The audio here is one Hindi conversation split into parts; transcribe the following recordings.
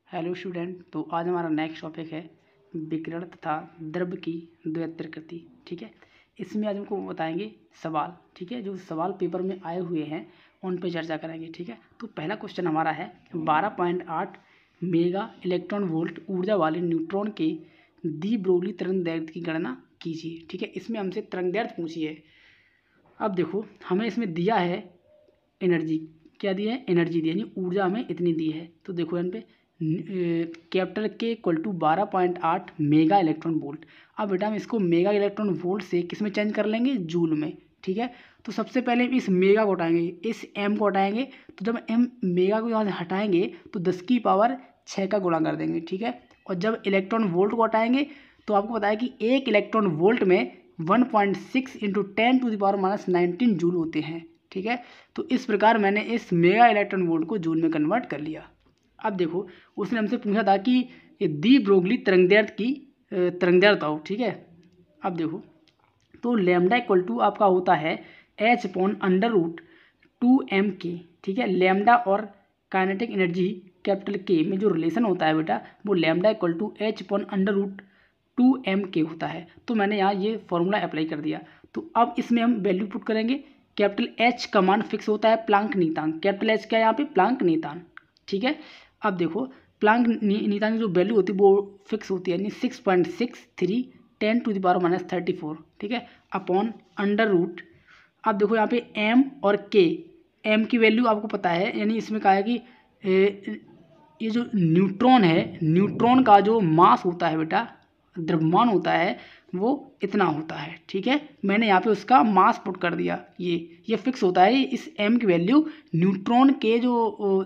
Hello student. तो आज हमारा नेक्स्ट टॉपिक है विकिरण तथा द्रव्य की द्वैतकृति। ठीक है, इसमें आज हमको बताएंगे सवाल। ठीक है, जो सवाल पेपर में आए हुए हैं उन पर चर्चा करेंगे। ठीक है, तो पहला क्वेश्चन हमारा है 12.8 मेगा इलेक्ट्रॉन वोल्ट ऊर्जा वाले न्यूट्रॉन के दी ब्रोगली तरंगदैर्घ्य की गणना कीजिए। ठीक है, इसमें हमसे तरंगदैर्घ्य पूछी है। अब देखो, हमें इसमें दिया है एनर्जी, क्या दिया है? एनर्जी दी है, यानी ऊर्जा हमें इतनी दी है। तो देखो यहाँ पे कैपिटल के equal to 12.8 mega electron volt. अब बेटा हम इसको मेगा इलेक्ट्रॉन वोल्ट से किस में चेंज कर लेंगे? जूल में। ठीक है, तो सबसे पहले इस मेगा को हटाएंगे, इस एम को हटाएंगे। तो जब एम मेगा को यहाँ से हटाएंगे तो 10 की पावर 6 का गुणा कर देंगे। ठीक है, और जब इलेक्ट्रॉन वोल्ट को हटाएंगे तो आपको पता है कि एक इलेक्ट्रॉन वोल्ट में 1.6 इंटू 10⁻⁻19 जूल होते हैं। ठीक है, तो इस प्रकार मैंने इस मेगा इलेक्ट्रॉन वोल्ट को जूल में कन्वर्ट कर लिया। अब देखो, उसने हमसे पूछा था कि ये दी ब्रोगली तरंगदैर्घ्य की तरंगदैर्घ्य बताओ। ठीक है, अब देखो, तो लैम्डा इक्वल टू आपका होता है h/√2m_k। ठीक है, लैम्डा और काइनेटिक एनर्जी कैपिटल के में जो रिलेशन होता है बेटा, वो लैम्डा इक्वल टू h/√2m_k होता है। तो मैंने यहाँ ये फॉर्मूला अप्लाई कर दिया। तो अब इसमें हम वैल्यू पुट करेंगे। कैपिटल एच का मान फिक्स होता है प्लांक नीयतांक। कैपिटल एच क्या है यहाँ पे? प्लांक नीयतांक। ठीक है, अब देखो, प्लांक नीयतांक की जो वैल्यू होती है वो फिक्स होती है, यानी 6.63 10⁻34। ठीक है, अपॉन अंडर रूट। अब देखो यहाँ पे एम और के, एम की वैल्यू आपको पता है, यानी इसमें कहा है कि ये जो न्यूट्रॉन है, न्यूट्रॉन का जो मास होता है बेटा, द्रव्यमान होता है, वो इतना होता है। ठीक है, मैंने यहाँ पे उसका मास पुट कर दिया। ये फिक्स होता है। इस एम की वैल्यू न्यूट्रॉन के जो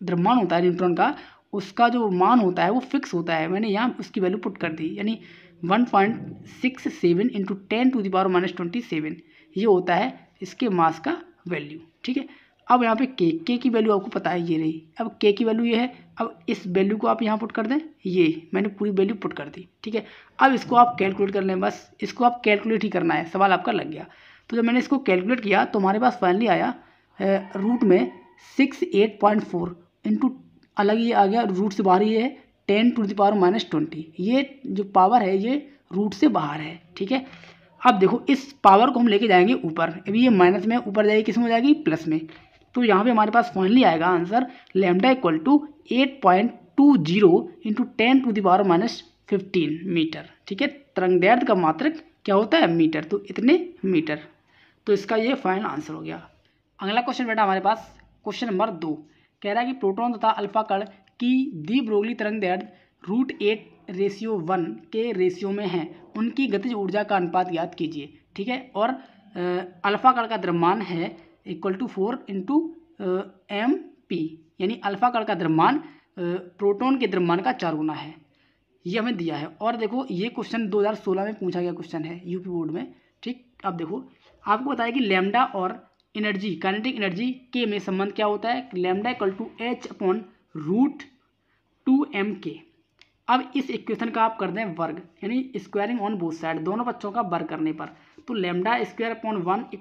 द्रव्यमान होता है न्यूट्रॉन का, उसका जो मान होता है वो फिक्स होता है। मैंने यहाँ उसकी वैल्यू पुट कर दी, यानी 1.67 इंटू 10⁻⁻27 ये होता है इसके मास का वैल्यू। ठीक है, अब यहाँ पे के की वैल्यू आपको पता है, ये रही। अब के की वैल्यू ये है। अब इस वैल्यू को आप यहाँ पुट कर दें, ये मैंने पूरी वैल्यू पुट कर दी। ठीक है, अब इसको आप कैलकुलेट कर लें, बस इसको आप कैलकुलेट ही करना है, सवाल आपका लग गया। तो जब मैंने इसको कैलकुलेट किया तो हमारे पास फाइनली आया रूट में 68.4 इंटू, अलग ये आ गया, रूट से बाहर ये है 10⁻⁻20। ये जो पावर है ये रूट से बाहर है। ठीक है, अब देखो, इस पावर को हम लेके जाएंगे ऊपर। अभी ये माइनस में ऊपर जाएगी, किस में हो जाएगी? प्लस में। तो यहाँ पे हमारे पास फाइनली आएगा answer lambda equal to 8.20 into 10⁻⁻15 metre. ठीक है, तरंगदैर्घ्य का मात्रक क्या होता है? मीटर। तो इतने मीटर। तो इसका ये फाइनल आंसर हो गया। अगला क्वेश्चन बेटा हमारे पास क्वेश्चन नंबर 2 कह रहा है कि प्रोटॉन तथा अल्फा कण की दी ब्रोगली तरंगदैर्घ्य √8:1 के रेशियो में है, उनकी गतिज ऊर्जा का अनुपात ज्ञात कीजिए। ठीक है, और अल्फा कण का द्रव्यमान है इक्वल टू 4 इंटू MP, यानी अल्फा कण का द्रव्यमान प्रोटॉन के द्रव्यमान का 4 गुना है। ये हमें दिया है। और देखो, ये क्वेश्चन 2016 में पूछा गया क्वेश्चन है यूपी बोर्ड में। ठीक, अब देखो, आपको बताया कि लैम्डा और एनर्जी, काइनेटिक एनर्जी के में संबंध क्या होता है? Lambda equal to h/√2m_k। अब इस इक्वेशन का आप कर दें वर्ग, यानी स्क्वायरिंग ऑन बोथ साइड, दोनों बच्चों का वर्ग करने पर, तो λ² 1 =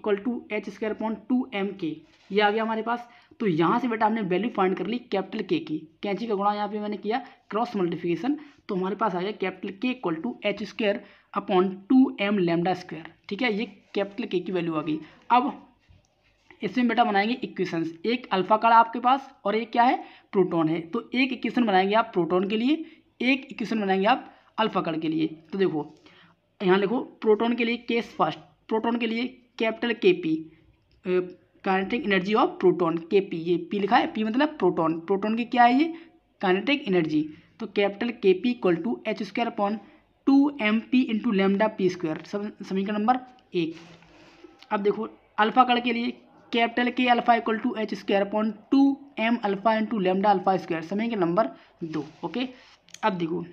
h²/2m_k ये आ गया हमारे पास। तो यहाँ से बेटा हमने वैल्यू फाइंड कर ली कैपिटल के की, कैंची का गुणा यहाँ पे मैंने किया क्रॉस मल्टीप्लिकेशन, तो हमारे पास आ गया कैपिटल के इक्वल टू h²/2m λ²। ठीक है, ये कैपिटल के की वैल्यू आ गई। अब इसमें बेटा बनाएंगे इक्वेशंस, एक अल्फा कण आपके पास और एक क्या है? प्रोटॉन है। तो एक इक्वेशन बनाएंगे आप प्रोटॉन के लिए, एक इक्वेशन बनाएंगे आप अल्फा कण के लिए। तो देखो, यहाँ लिखो प्रोटॉन के लिए केस फर्स्ट, प्रोटॉन के लिए capital KP, kinetic energy of proton KP, ये P लिखा है, P मतलब प्रोटॉन, प्रोटॉन की क्या है? ये काइनेटिक एनर्जी। तो capital KP equal to h²/2mp into λp², समीकरण नंबर 1। अब देखो, अल्फा कण के लिए capital K alpha equal to h²/2m alpha into λα², समीकरण नंबर 2। ओके, अब देखो,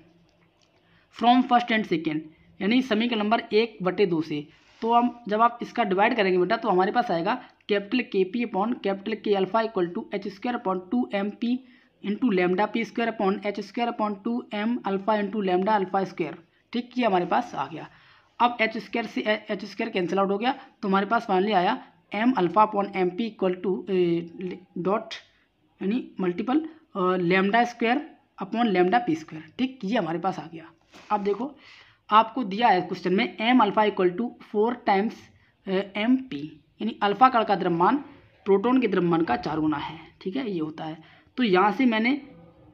फ्रॉम फर्स्ट एंड सेकेंड, यानी समीकरण नंबर 1/2 से, तो हम जब आप इसका डिवाइड करेंगे बेटा तो हमारे पास आएगा capital KP upon capital K alpha equal to h²/2mp into λp² upon h²/2m alpha into λα²। ठीक, ये हमारे पास आ गया। अब h² से h² कैंसिल आउट हो गया, तो हमारे पास फाइनली आया m alpha upon MP equal to dot, यानी multiple λ² upon lambda P square. ठीक, ये हमारे पास आ गया। अब देखो आपको दिया है क्वेश्चन में M alpha equal to 4 times M P, यानी अल्फा कण का द्रव्यमान प्रोटॉन के द्रव्यमान का 4 गुना है। ठीक है, ये होता है। तो यहाँ से मैंने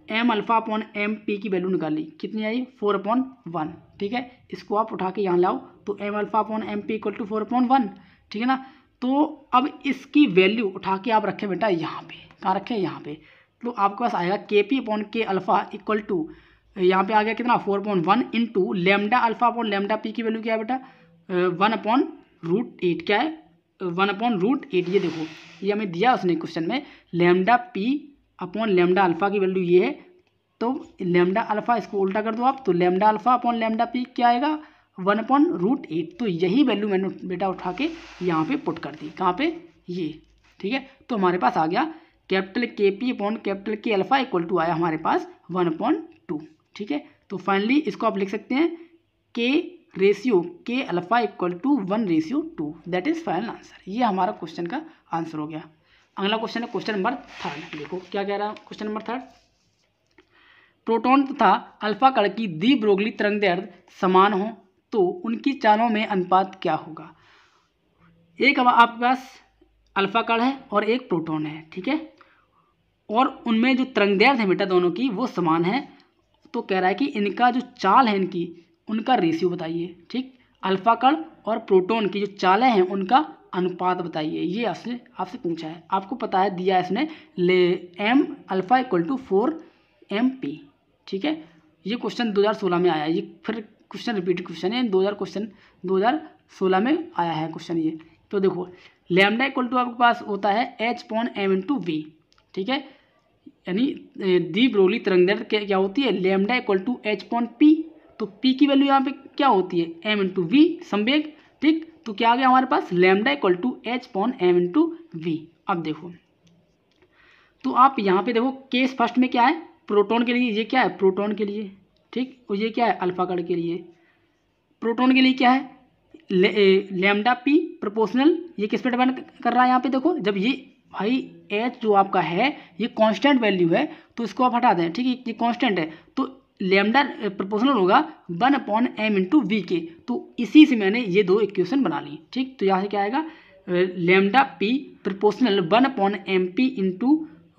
M alpha upon M P की वैल्यू निकाली, कितनी आई 4/1। ठीक है, इसको आप उठा के यहाँ लाओ तो M alpha upon M P equal to 4/1। ठीक है ना। तो अब इसकी वैल्यू उठा के आप रखें बेटा यहाँ पे, कहाँ रखें, यहाँ पे। तो आपके पास आएगा के पी अपॉन के अल्फा इक्वल टू, यहाँ पे आ गया कितना 4/1 into lambda alpha upon lambda P की वैल्यू क्या है बेटा 1/√8। क्या है 1/√8। ये देखो ये हमें दिया उसने क्वेश्चन में, lambda P upon lambda alpha की वैल्यू ये है। तो लैम्डा अल्फा इसको उल्टा कर दो आप, तो lambda alpha upon lambda P क्या आएगा 1/√8। तो यही वैल्यू मैंने बेटा उठा के यहाँ पे पुट कर दी, कहाँ पे, ये। ठीक है, तो हमारे पास आ गया कैपिटल के पी अपॉन कैपिटल के अल्फा इक्वल टू आया हमारे पास 1/2। ठीक है, तो फाइनली इसको आप लिख सकते हैं के रेशियो के alpha equal to 1:2। That is final answer. ये हमारा क्वेश्चन का आंसर हो गया। अगला क्वेश्चन है क्वेश्चन नंबर 3। देखो क्या कह रहा है क्वेश्चन नंबर 3। प्रोटॉन तथा अल्फा कण की द्वि ब्रोगली तरंगदैर्घ्य समान हो तो उनकी चालों में अनुपात क्या होगा। एक अब आपके पास अल्फा कण है और एक प्रोटॉन है। ठीक है, और उनमें जो तरंगदैर्घ्य है बेटा दोनों की वो समान है। तो कह रहा है कि इनका जो चाल है इनकी, उनका रेशियो बताइए। ठीक, अल्फा कण और प्रोटॉन की जो चालें हैं उनका अनुपात बताइए। ये आपसे पूछा है, आपको पता है दिया है इसने ले M alpha equal to 4 MP। ठीक है, ये क्वेश्चन 2016 में आया, ये फिर क्वेश्चन रिपीटेड क्वेश्चन है, 2016 में आया है क्वेश्चन ये। तो देखो लैम्डा इक्वल टू आपके पास होता है H/m/v। ठीक है, यानी द्वि ब्रोगली तरंगदैर्घ्य क्या होती है लैम्डा इक्वल टू H/p। तो p की वैल्यू यहाँ पे क्या होती है m/v संवेग। ठीक, तो क्या आ गया हमारे पास लैम्डा इक्वल टू H/m/v। अब देखो तो आप यहाँ पे देखो केस फर्स्ट में क्या है प्रोटॉन के लिए, ये क्या है प्रोटॉन के लिए। ठीक, और ये क्या है अल्फा कण के लिए। प्रोटॉन के लिए क्या है लैम्डा पी प्रोपोर्शनल, ये किस पे डिपेंड कर रहा है यहाँ पे देखो, जब ये भाई एच जो आपका है ये कांस्टेंट वैल्यू है तो इसको आप हटा दें। ठीक है, ये कांस्टेंट है तो लैम्डा प्रोपोर्शनल होगा 1/m/v के। तो इसी से मैंने ये दो इक्वेशन बना ली। ठीक, तो यहाँ से क्या आएगा lambda P proportional 1/mp ×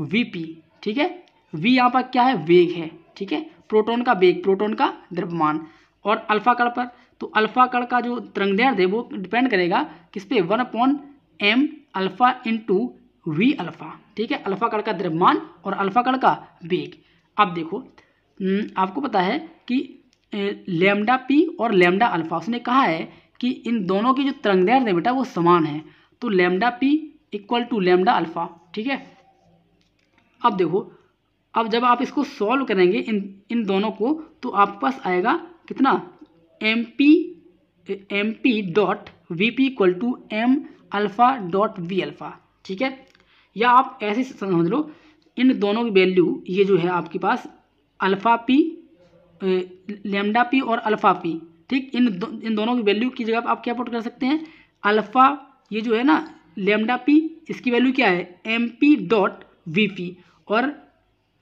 vp। ठीक है, v यहाँ पर क्या है वेग है। ठीक है, प्रोटॉन का वेग, प्रोटॉन का द्रव्यमान। और अल्फा कण पर, तो अल्फा कण का जो तरंगदैर्घ्य है वो डिपेंड करेगा किस पे 1/m अल्फा × v अल्फा। ठीक है, अल्फा कण का द्रव्यमान और अल्फा कण का वेग। अब देखो आपको पता है कि लैम्डा पी और लैम्डा अल्फा, उसने कहा है कि इन दोनों की जो तरंगदैर्घ्य है बेटा वो समान है। तो lambda P equal to lambda alpha. ठीक है, अब देखो अब जब आप इसको सॉल्व करेंगे इन दोनों को तो आपके पास आएगा कितना mp dot vp equal to m alpha dot v alpha. ठीक है, या आप ऐसे समझ लो इन दोनों की वैल्यू ये जो है आपके पास अल्फा पी लैम्डा पी और अल्फा पी। ठीक, इन दोनों की वैल्यू की जगह आप क्या पुट कर सकते हैं अल्फा, ये जो है ना लैम्डा पी इसकी वैल्यू क्या है mp डॉट vp, और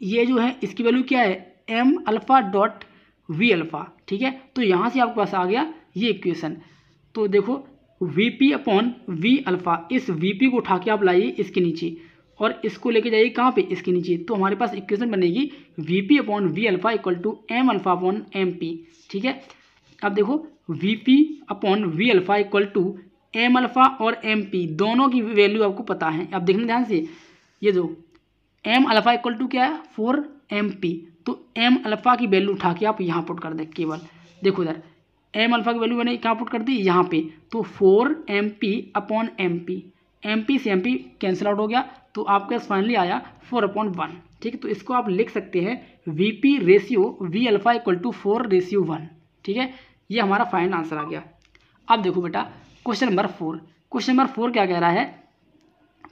ये जो है इसकी वैल्यू क्या है m alpha dot v alpha. ठीक है, तो यहाँ से आपके पास आ गया ये इक्वेशन। तो देखो vp/v अल्फा, इस vp को उठा के आप लाइए इसके नीचे और इसको लेके जाइए कहाँ पे इसके नीचे। तो हमारे पास इक्वेशन बनेगी vp/v alpha equal to m अल्फा/mp। ठीक है, अब देखो vp/v alpha equal to m alpha और mp दोनों की वैल्यू आपको पता है। अब देखना ध्यान से, ये जो m अल्फा इक्वल टू क्या है 4mp, तो m अल्फा की वैल्यू उठा के आप यहाँ पुट कर दें केवल। देखो इधर m अल्फा की वैल्यू मैंने कहाँ पुट कर दी यहाँ पे, तो 4mp/mp, mp से mp कैंसिल आउट हो गया तो आपके पास फाइनली आया 4/1। ठीक है, तो इसको आप लिख सकते हैं vp ratio v alpha equal to 4:1। ठीक है, ये हमारा फाइनल आंसर आ गया। अब देखो बेटा क्वेश्चन नंबर 4। क्वेश्चन नंबर 4 क्या कह रहा है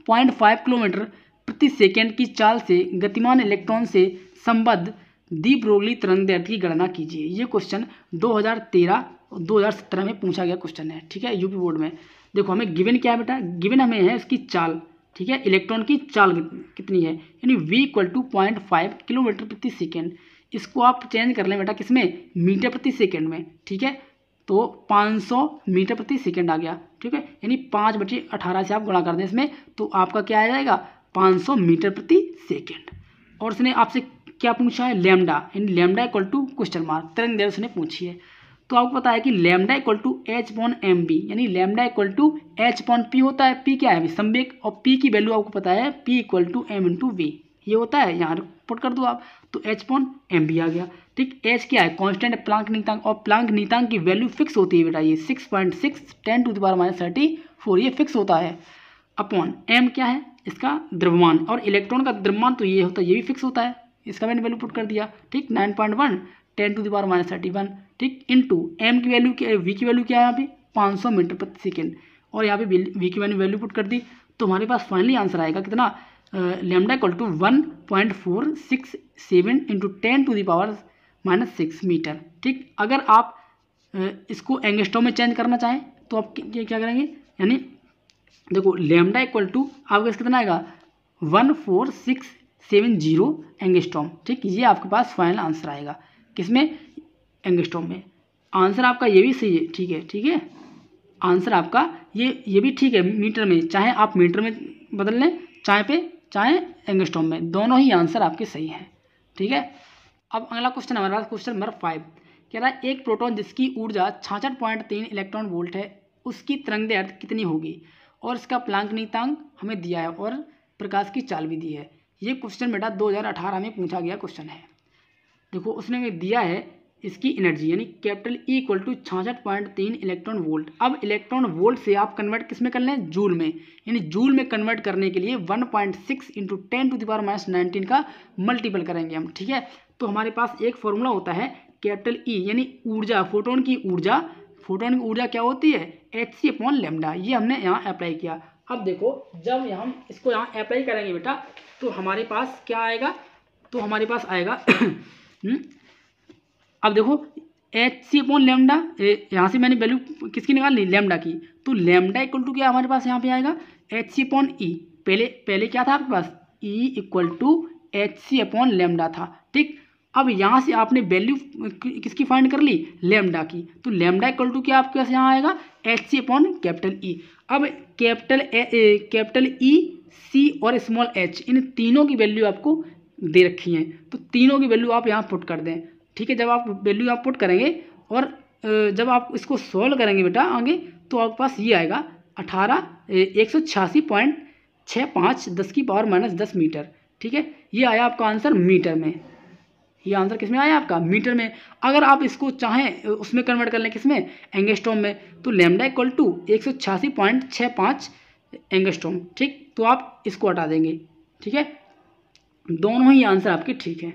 0.5 किलोमीटर प्रति सेकेंड की चाल से गतिमान इलेक्ट्रॉन से संबद्ध द्वि ब्रोगली तरंगदैर्घ्य की गणना कीजिए। ये क्वेश्चन 2013 और 2017 में पूछा गया क्वेश्चन है। ठीक है, यूपी बोर्ड में। देखो हमें गिवन क्या है बेटा, गिवन हमें है इसकी चाल। ठीक है, इलेक्ट्रॉन की चाल कितनी है, यानी v इक्वल टू 0.5 किलोमीटर प्रति सेकेंड। इसको आप चेंज कर लें बेटा किसमें, मीटर प्रति सेकेंड में, ठीक है। तो 500 मीटर प्रति सेकेंड आ गया, ठीक है। यानी 5/18 से आप गुणा कर दें इसमें, तो आपका क्या आ जाएगा, 500 मीटर प्रति सेकेंड। और उसने आपसे क्या पूछा है, लैम्डा, यानी lambda equal to question mark, तरंग दैर्घ्य उसने पूछी है। तो आपको पता है कि लैम्डा इक्वल टू h/mv, यानी लैम्डा इक्वल टू h/p होता है। p क्या है, संवेग, और p की वैल्यू आपको पता है, p इक्वल टू m/v ये होता है। यहाँ पुट कर दो आप, तो h/mv आ गया, ठीक। h क्या है, कांस्टेंट प्लांक नीयतांक, और प्लांक नीयतांक की वैल्यू फिक्स होती है बेटा, ये 6.6 10⁻34 ये फिक्स होता है। अपॉन m क्या है, इसका द्रव्यमान, और इलेक्ट्रॉन का द्रव्यमान तो ये होता है, ये भी फिक्स होता है, इसका मैंने वैल्यू पुट कर दिया, ठीक। 9.1 10⁻31, ठीक, इंटू m की वैल्यू, v की वैल्यू क्या है यहाँ पे, 500 मीटर प्रति सेकेंड, और यहाँ पे v की वैल्यू पुट कर दी। तो हमारे पास फाइनली आंसर आएगा कितना, lambda equal to 1.467 into 10⁻⁻6 metre, ठीक। अगर आप इसको एंगस्ट्रॉम में चेंज करना चाहें तो आप क्या करेंगे, यानी देखो लैम्डा इक्वल टू आपके पास कितना आएगा, 14670 एंगस्ट्रॉम, ठीक। ये आपके पास फाइनल आंसर आएगा किसमें, एंगस्ट्रॉम में। आंसर आपका ये भी सही है, ठीक है, ठीक है। आंसर आपका ये भी ठीक है मीटर में, चाहे आप मीटर में बदल लें, चाहे एंगस्ट्रॉम में, दोनों ही आंसर आपके सही हैं, ठीक है। अब अगला क्वेश्चन हमारे पास, क्वेश्चन नंबर 5 कह रहा है, एक प्रोटॉन जिसकी ऊर्जा 66.3 इलेक्ट्रॉन वोल्ट है, उसकी तरंग दैर्घ्य कितनी होगी, और इसका प्लांक नीयतांक हमें दिया है, और प्रकाश की चाल भी दी है। ये क्वेश्चन बेटा 2018 में पूछा गया क्वेश्चन है। देखो उसने हमें दिया है इसकी एनर्जी, यानी capital E equal to 66.3 electron volt. अब इलेक्ट्रॉन वोल्ट से आप कन्वर्ट किस में कर लें, जूल में, यानी जूल में कन्वर्ट करने के लिए 1.6 इंटू 10⁻19 का मल्टीपल करेंगे हम, ठीक है। तो हमारे पास एक फॉर्मूला होता है कैपिटल E, यानी ऊर्जा, फोटोन की ऊर्जा क्या होती है, hc/λ, ये हमने यहाँ अप्लाई किया। अब देखो जब हम इसको यहाँ अप्लाई करेंगे बेटा, तो हमारे पास क्या आएगा, तो हमारे पास आएगा अब देखो hc/λ, यहाँ से मैंने वैल्यू किसकी निकाल ली, लैम्डा की, तो लैम्डा इक्वल टू क्या हमारे पास यहाँ पे आएगा, hc/e, पहले क्या था आपके पास, E इक्वल टू hc/λ था, ठीक। अब यहाँ से आपने वैल्यू किसकी फाइंड कर ली, लैम्डा की, तो लैम्डा इक्वल टू क्या आपके पास यहाँ आएगा, hc/E। अब कैपिटल E, C और स्मॉल h, इन तीनों की वैल्यू आपको दे रखी है, तो तीनों की वैल्यू आप यहाँ पुट कर दें, ठीक है। जब आप वैल्यू आप पुट करेंगे और जब आप इसको सॉल्व करेंगे बेटा आगे, तो आपके पास ये आएगा 186.65 10⁻⁻10 मीटर, ठीक है। ये आया आपका आंसर मीटर में, ये आंसर किस में आया आपका, मीटर में। अगर आप इसको चाहें उसमें कन्वर्ट कर लें किसमें, एंगस्ट्रॉम में, तो लैम्डा इक्वल टू 186.65 एंगस्ट्रॉम, ठीक। तो आप इसको हटा देंगे, ठीक है। दोनों ही आंसर आपके ठीक हैं।